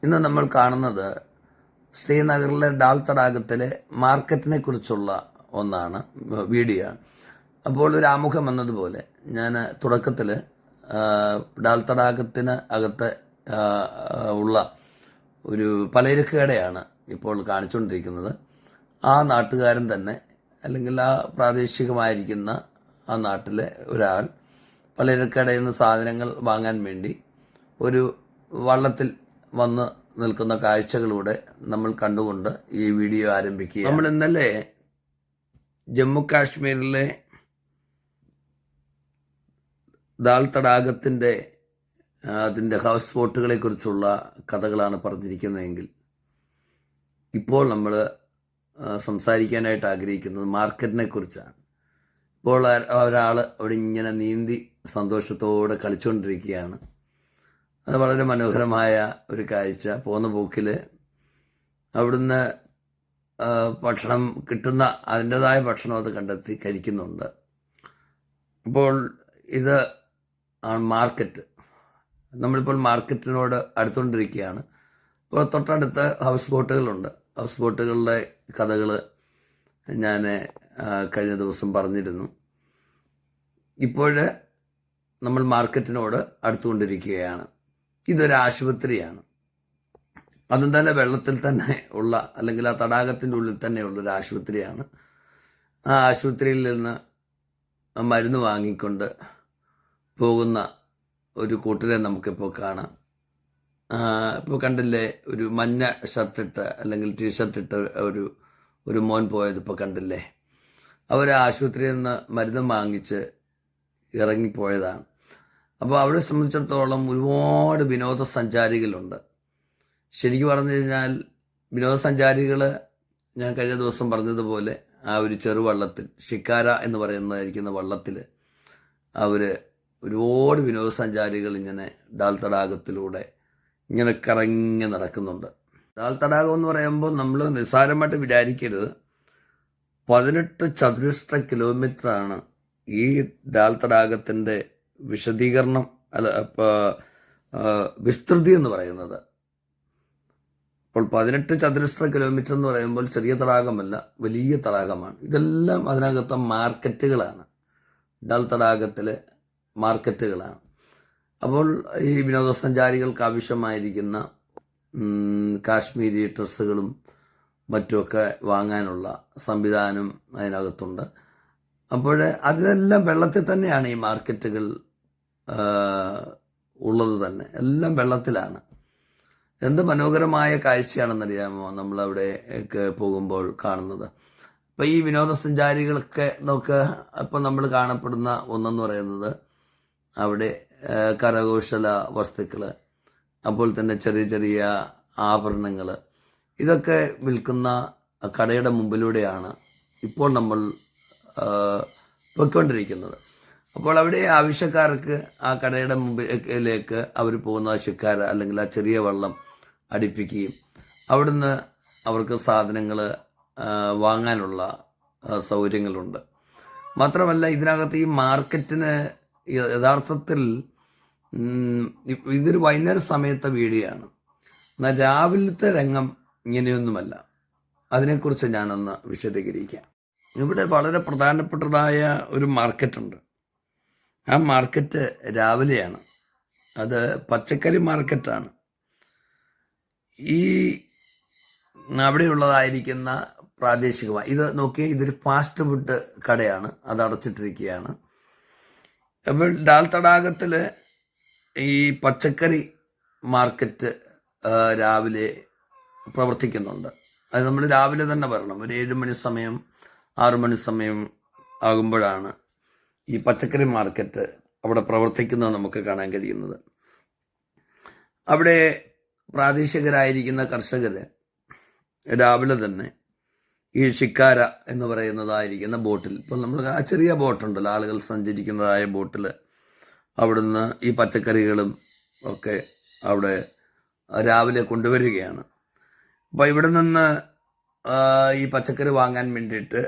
ഇന്ന് നമ്മൾ കാണുന്നത് ശ്രീനഗറിലെ ഡാൽ തടാകത്തിലെ മാർക്കറ്റിനെ കുറിച്ചുള്ള വീഡിയോ ആണ്. അപ്പോൾ ഒരു ആമുഖം എന്നതുപോലെ ഞാൻ തുടക്കത്തിൽ ഡാൽ തടാകത്തിന് അകത്ത് ഉള്ള ഒരു പലചരക്ക് കടയാണ് ഇപ്പോൾ കാണിച്ചുകൊണ്ടിരിക്കുന്നത്. ആ നാട്ടുകാരൻ തന്നെ അല്ലെങ്കിൽ ആ പ്രാദേശികമായിരിക്കുന്ന ആ നാട്ടിലെ ഒരാൾ പലചരക്ക് കടയിൽ നിന്ന് സാധനങ്ങൾ വാങ്ങാൻ വേണ്ടി ഒരു വള്ളത്തിൽ വന്ന് നിൽക്കുന്ന കാഴ്ചകളിലൂടെ നമ്മൾ കണ്ടുകൊണ്ട് ഈ വീഡിയോ ആരംഭിക്കുക. നമ്മൾ ഇന്നലെ ജമ്മു കാശ്മീരിലെ ദാൽ തടാകത്തിൻ്റെ അതിൻ്റെ ഹൗസ് ബോട്ടുകളെ കുറിച്ചുള്ള കഥകളാണ് പറഞ്ഞിരിക്കുന്നതെങ്കിൽ ഇപ്പോൾ നമ്മൾ സംസാരിക്കാനായിട്ട് ആഗ്രഹിക്കുന്നത് മാർക്കറ്റിനെ കുറിച്ചാണ്. ഇപ്പോൾ ഒരാൾ അവിടെ ഇങ്ങനെ നീന്തി സന്തോഷത്തോടെ കളിച്ചുകൊണ്ടിരിക്കുകയാണ്. അത് വളരെ മനോഹരമായ ഒരു കാഴ്ച. പോകുന്ന പോക്കിൽ അവിടുന്ന് ഭക്ഷണം കിട്ടുന്ന അതിൻ്റെതായ ഭക്ഷണം അത് കണ്ടെത്തി കഴിക്കുന്നുണ്ട്. അപ്പോൾ ഇത് ആണ് മാർക്കറ്റ്. നമ്മളിപ്പോൾ മാർക്കറ്റിനോട് അടുത്തുകൊണ്ടിരിക്കുകയാണ്. ഇപ്പോൾ തൊട്ടടുത്ത് ഹൗസ് ബോട്ടുകളുണ്ട്. ഹൗസ് ബോട്ടുകളുടെ കഥകൾ ഞാൻ കഴിഞ്ഞ ദിവസം പറഞ്ഞിരുന്നു. ഇപ്പോൾ നമ്മൾ മാർക്കറ്റിനോട് അടുത്തുകൊണ്ടിരിക്കുകയാണ്. ഇതൊരു ആശുപത്രിയാണ്. അതും തന്നെ വെള്ളത്തിൽ തന്നെ ഉള്ള അല്ലെങ്കിൽ ആ തടാകത്തിൻ്റെ ഉള്ളിൽ തന്നെയുള്ള ഒരു ആശുപത്രിയാണ്. ആ ആശുപത്രിയിൽ നിന്ന് മരുന്ന് വാങ്ങിക്കൊണ്ട് പോകുന്ന ഒരു കൂട്ടരെ നമുക്കിപ്പോൾ കാണാം. ഇപ്പോൾ കണ്ടില്ലേ, ഒരു മഞ്ഞ ഷർട്ടിട്ട് അല്ലെങ്കിൽ ടീഷർട്ടിട്ട് ഒരു മോൻ പോയത് ഇപ്പോൾ കണ്ടില്ലേ. അവർ ആശുപത്രിയിൽ നിന്ന് മരുന്ന് വാങ്ങിച്ച് ഇറങ്ങിപ്പോയതാണ്. അപ്പോൾ അവരെ സംബന്ധിച്ചിടത്തോളം ഒരുപാട് വിനോദസഞ്ചാരികളുണ്ട്. ശരിക്കും പറഞ്ഞു കഴിഞ്ഞാൽ വിനോദസഞ്ചാരികൾ, ഞാൻ കഴിഞ്ഞ ദിവസം പറഞ്ഞതുപോലെ ആ ഒരു ചെറുവള്ളത്തിൽ, ഷിക്കാര എന്ന് പറയുന്നതായിരിക്കുന്ന വള്ളത്തിൽ അവർ ഒരുപാട് വിനോദസഞ്ചാരികൾ ഇങ്ങനെ ഡാൽ തടാകത്തിലൂടെ ഇങ്ങനെ കറങ്ങി നടക്കുന്നുണ്ട്. ഡാൽ തടാകം എന്ന് പറയുമ്പോൾ നമ്മൾ നിസ്സാരമായിട്ട് വിചാരിക്കരുത്. 18 ചതുരശ്ര കിലോമീറ്ററാണ് ഈ ഡാൽ തടാകത്തിൻ്റെ വിശദീകരണം വിസ്തൃതി എന്ന് പറയുന്നത്. അപ്പോൾ 18 ചതുരശ്ര കിലോമീറ്റർ എന്ന് പറയുമ്പോൾ ചെറിയ തടാകമല്ല, വലിയ തടാകമാണ്. ഇതെല്ലാം അതിനകത്തെ മാർക്കറ്റുകളാണ്. ഡാൽ തടാകത്തിലെ മാർക്കറ്റുകളാണ്. അപ്പോൾ ഈ വിനോദസഞ്ചാരികൾക്ക് ആവശ്യമായിരിക്കുന്ന കാശ്മീരി ഡ്രസ്സുകളും മറ്റുമൊക്കെ വാങ്ങാനുള്ള സംവിധാനം അതിനകത്തുണ്ട്. അപ്പോൾ അതിലെല്ലാം വെള്ളത്തിൽ തന്നെയാണ് ഈ മാർക്കറ്റുകൾ ഉള്ളത് തന്നെ. എല്ലാം വെള്ളത്തിലാണ്. എന്ത് മനോഹരമായ കാഴ്ചയാണെന്നറിയാമോ നമ്മളവിടേക്ക് പോകുമ്പോൾ കാണുന്നത്. അപ്പോൾ ഈ വിനോദസഞ്ചാരികളൊക്കെ നോക്കുക. അപ്പോൾ നമ്മൾ കാണപ്പെടുന്ന ഒന്നെന്ന് പറയുന്നത് അവിടെ കരകൗശല വസ്തുക്കൾ, അപ്പോൾ തന്നെ ചെറിയ ചെറിയ ആഭരണങ്ങൾ, ഇതൊക്കെ വിൽക്കുന്ന കടയുടെ മുമ്പിലൂടെയാണ് ഇപ്പോൾ നമ്മൾ പോയിക്കൊണ്ടിരിക്കുന്നത്. അപ്പോൾ അവിടെ ആവശ്യക്കാർക്ക് ആ കടയുടെ മുമ്പിലേക്ക് അവർ പോകുന്ന ശിക്കാര അല്ലെങ്കിൽ ആ ചെറിയ വള്ളം അടുപ്പിക്കുകയും അവിടുന്ന് അവർക്ക് സാധനങ്ങൾ വാങ്ങാനുള്ള സൗകര്യങ്ങളുണ്ട്. മാത്രമല്ല ഇതിനകത്ത് ഈ മാർക്കറ്റിന് യഥാർത്ഥത്തിൽ ഇതൊരു വൈകുന്നേര സമയത്തെ വീഡിയോയാണ്. എന്നാൽ രാവിലത്തെ രംഗം ഇങ്ങനെയൊന്നുമല്ല. അതിനെക്കുറിച്ച് ഞാനൊന്ന് വിശദീകരിക്കാം. ഇവിടെ വളരെ പ്രധാനപ്പെട്ടതായ ഒരു മാർക്കറ്റുണ്ട്. ആ മാർക്കറ്റ് രാവിലെയാണ്. അത് പച്ചക്കറി മാർക്കറ്റാണ്. ഈ അവിടെയുള്ളതായിരിക്കുന്ന പ്രാദേശികമായി ഇത് നോക്കിയാൽ ഇതൊരു ഫാസ്റ്റ് ഫുഡ് കടയാണ്. അത് അടച്ചിട്ടിരിക്കുകയാണ്. അപ്പോൾ ഡാൽ തടാകത്തിൽ ഈ പച്ചക്കറി മാർക്കറ്റ് രാവിലെ പ്രവർത്തിക്കുന്നുണ്ട്. അത് നമ്മൾ രാവിലെ തന്നെ വരണം. ഒരു 7 മണി സമയം 6 മണി സമയം ആകുമ്പോഴാണ് ഈ പച്ചക്കറി മാർക്കറ്റ് അവിടെ പ്രവർത്തിക്കുന്നത് നമുക്ക് കാണാൻ കഴിയുന്നത്. അവിടെ പ്രാദേശികരായിരിക്കുന്ന കർഷകർ രാവിലെ തന്നെ ഈ ഷിക്കാര എന്ന് പറയുന്നതായിരിക്കുന്ന ബോട്ടിൽ, ഇപ്പോൾ നമ്മൾ ആ ചെറിയ ബോട്ടുണ്ടല്ലോ, ആളുകൾ സഞ്ചരിക്കുന്നതായ ബോട്ടിൽ അവിടുന്ന് ഈ പച്ചക്കറികളും ഒക്കെ അവിടെ രാവിലെ കൊണ്ടുവരികയാണ്. അപ്പോൾ ഇവിടെ നിന്ന് ഈ പച്ചക്കറി വാങ്ങാൻ വേണ്ടിയിട്ട്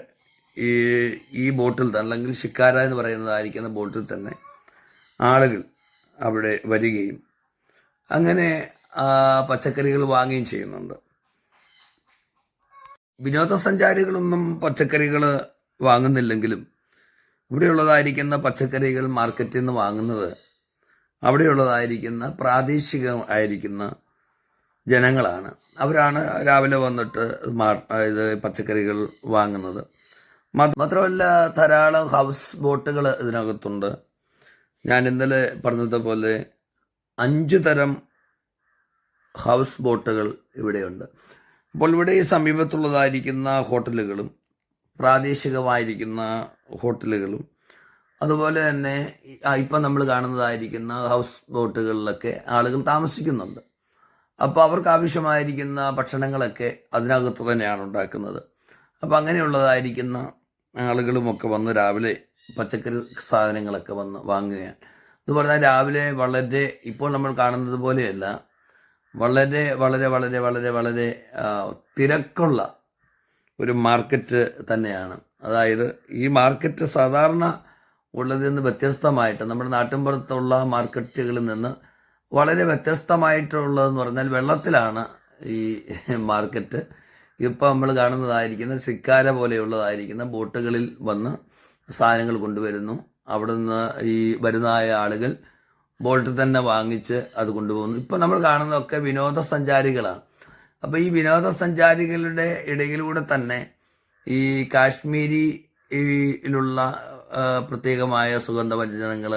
ഈ ബോട്ടിൽ തന്നെ അല്ലെങ്കിൽ ഷിക്കാര എന്ന് പറയുന്നതായിരിക്കുന്ന ബോട്ടിൽ തന്നെ ആളുകൾ അവിടെ വരികയും അങ്ങനെ പച്ചക്കറികൾ വാങ്ങുകയും ചെയ്യുന്നുണ്ട്. വിനോദസഞ്ചാരികളൊന്നും പച്ചക്കറികൾ വാങ്ങുന്നില്ലെങ്കിലും ഇവിടെയുള്ളതായിരിക്കുന്ന പച്ചക്കറികൾ മാർക്കറ്റിൽ നിന്ന് വാങ്ങുന്നത് അവിടെയുള്ളതായിരിക്കുന്ന പ്രാദേശികമായിരിക്കുന്ന ജനങ്ങളാണ്. അവരാണ് രാവിലെ വന്നിട്ട് ഇത് പച്ചക്കറികൾ വാങ്ങുന്നത്. മാത്രമല്ല ധാരാളം ഹൗസ് ബോട്ടുകൾ ഇതിനകത്തുണ്ട്. ഞാൻ ഇന്നലെ പറഞ്ഞതുപോലെ 5 തരം ഹൗസ് ബോട്ടുകൾ ഇവിടെയുണ്ട്. അപ്പോൾ ഇവിടെ ഈ സമീപത്തുള്ളതായിരിക്കുന്ന ഹോട്ടലുകളും പ്രാദേശികമായിരിക്കുന്ന ഹോട്ടലുകളും അതുപോലെ തന്നെ ഇപ്പം നമ്മൾ കാണുന്നതായിരിക്കുന്ന ഹൗസ് ബോട്ടുകളിലൊക്കെ ആളുകൾ താമസിക്കുന്നുണ്ട്. അപ്പോൾ അവർക്ക് ആവശ്യമായിരിക്കുന്ന ഭക്ഷണങ്ങളൊക്കെ അതിനകത്ത് തന്നെയാണ് ഉണ്ടാക്കുന്നത്. അപ്പോൾ അങ്ങനെയുള്ളതായിരിക്കുന്ന ആളുകളുമൊക്കെ വന്ന് രാവിലെ പച്ചക്കറി സാധനങ്ങളൊക്കെ വന്ന് വാങ്ങുകയാണ്. എന്ന് പറഞ്ഞാൽ രാവിലെ വളരെ ഇപ്പോൾ നമ്മൾ കാണുന്നത് പോലെയല്ല, വളരെ വളരെ വളരെ വളരെ വളരെ തിരക്കുള്ള ഒരു മാർക്കറ്റ് തന്നെയാണ്. അതായത് ഈ മാർക്കറ്റ് സാധാരണ ഉള്ളതിൽ നിന്ന് വ്യത്യസ്തമായിട്ട് നമ്മുടെ നാട്ടിൻപുറത്തുള്ള മാർക്കറ്റുകളിൽ നിന്ന് വളരെ വ്യത്യസ്തമായിട്ടുള്ളതെന്ന് പറഞ്ഞാൽ വെള്ളത്തിലാണ് ഈ മാർക്കറ്റ്. ഇപ്പോൾ നമ്മൾ കാണുന്നതായിരിക്കുന്ന ശിക്കാര പോലെയുള്ളതായിരിക്കുന്ന ബോട്ടുകളിൽ വന്ന് സാധനങ്ങൾ കൊണ്ടുവരുന്നു. അവിടുന്ന് ഈ വരുന്നതായ ആളുകൾ ബോട്ടിൽ തന്നെ വാങ്ങിച്ച് അത് കൊണ്ടുപോകുന്നു. ഇപ്പോൾ നമ്മൾ കാണുന്നതൊക്കെ വിനോദസഞ്ചാരികളാണ്. അപ്പോൾ ഈ വിനോദസഞ്ചാരികളുടെ ഇടയിലൂടെ തന്നെ ഈ കാശ്മീരിയിലുള്ള പ്രത്യേകമായ സുഗന്ധവ്യഞ്ജനങ്ങൾ,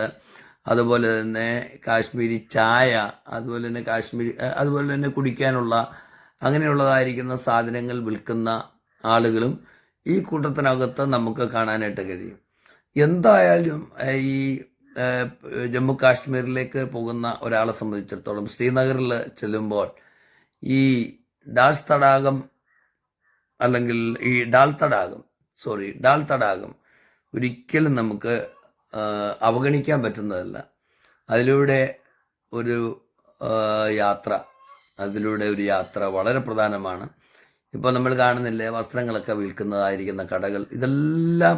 അതുപോലെ തന്നെ കാശ്മീരി ചായ, അതുപോലെ തന്നെ കുടിക്കാനുള്ള അങ്ങനെയുള്ളതായിരിക്കുന്ന സാധനങ്ങൾ വിൽക്കുന്ന ആളുകളും ഈ കൂട്ടത്തിനകത്ത് നമുക്ക് കാണാനായിട്ട് കഴിയും. എന്തായാലും ഈ ജമ്മു കാശ്മീരിലേക്ക് പോകുന്ന ഒരാളെ സംബന്ധിച്ചിടത്തോളം ശ്രീനഗറിൽ ചെല്ലുമ്പോൾ ഈ ഡാൽ തടാകം അല്ലെങ്കിൽ ഈ ഡാൽ തടാകം ഒരിക്കലും നമുക്ക് അവഗണിക്കാൻ പറ്റുന്നതല്ല. അതിലൂടെ ഒരു യാത്ര വളരെ പ്രധാനമാണ്. ഇപ്പോൾ നമ്മൾ കാണുന്നില്ലേ, വസ്ത്രങ്ങളൊക്കെ വിൽക്കുന്നതായിരിക്കുന്ന കടകൾ, ഇതെല്ലാം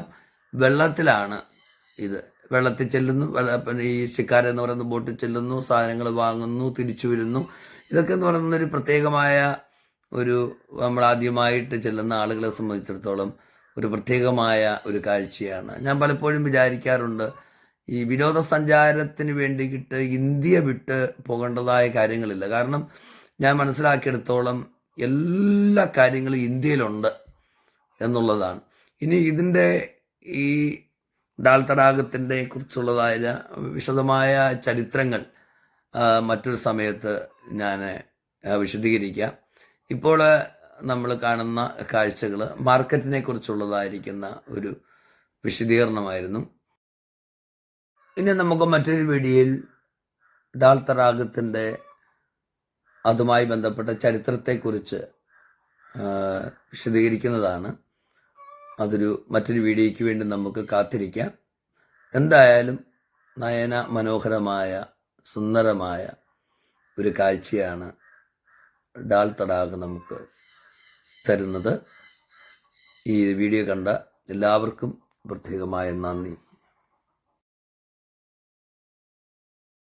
വെള്ളത്തിലാണ്. വെള്ളത്തിൽ ചെല്ലുന്നു, ഈ ശിക്കാര എന്ന് പറയുന്ന ബോട്ടിൽ ചെല്ലുന്നു, സാധനങ്ങൾ വാങ്ങുന്നു, തിരിച്ചു വരുന്നു. ഇതൊക്കെ എന്ന് പറയുന്നൊരു പ്രത്യേകമായ നമ്മൾ ആദ്യമായിട്ട് ചെല്ലുന്ന ആളുകളെ സംബന്ധിച്ചിടത്തോളം ഒരു പ്രത്യേകമായ ഒരു കാഴ്ചയാണ്. ഞാൻ പലപ്പോഴും വിചാരിക്കാറുണ്ട്, ഈ വിനോദസഞ്ചാരത്തിന് വേണ്ടിയിട്ട് ഇന്ത്യ വിട്ട് പോകേണ്ടതായ കാര്യങ്ങളില്ല. കാരണം ഞാൻ മനസ്സിലാക്കിയെടുത്തോളം എല്ലാ കാര്യങ്ങളും ഇന്ത്യയിലുണ്ട് എന്നുള്ളതാണ്. ഇനി ഇതിൻ്റെ ഈ ഡാൽ തടാകത്തിൻ്റെ കുറിച്ചുള്ളതായ വിശദമായ ചരിത്രങ്ങൾ മറ്റൊരു സമയത്ത് ഞാൻ വിശദീകരിക്കാം. ഇപ്പോൾ നമ്മൾ കാണുന്ന കാഴ്ചകൾ മാർക്കറ്റിനെ കുറിച്ചുള്ളതായിരിക്കുന്ന ഒരു വിശദീകരണമായിരുന്നു. ഇനി നമുക്ക് മറ്റൊരു വീഡിയോയിൽ ഡാൽ തടാകത്തിൻ്റെ അതുമായി ബന്ധപ്പെട്ട ചരിത്രത്തെക്കുറിച്ച് വിശദീകരിക്കുന്നതാണ്. മറ്റൊരു വീഡിയോയ്ക്ക് വേണ്ടി നമുക്ക് കാത്തിരിക്കാം. എന്തായാലും നയന മനോഹരമായ സുന്ദരമായ ഒരു കാഴ്ചയാണ് ഡാൽ തടാകം നമുക്ക് തരുന്നത്. ഈ വീഡിയോ കണ്ട എല്ലാവർക്കും പ്രത്യേകമായ നന്ദി.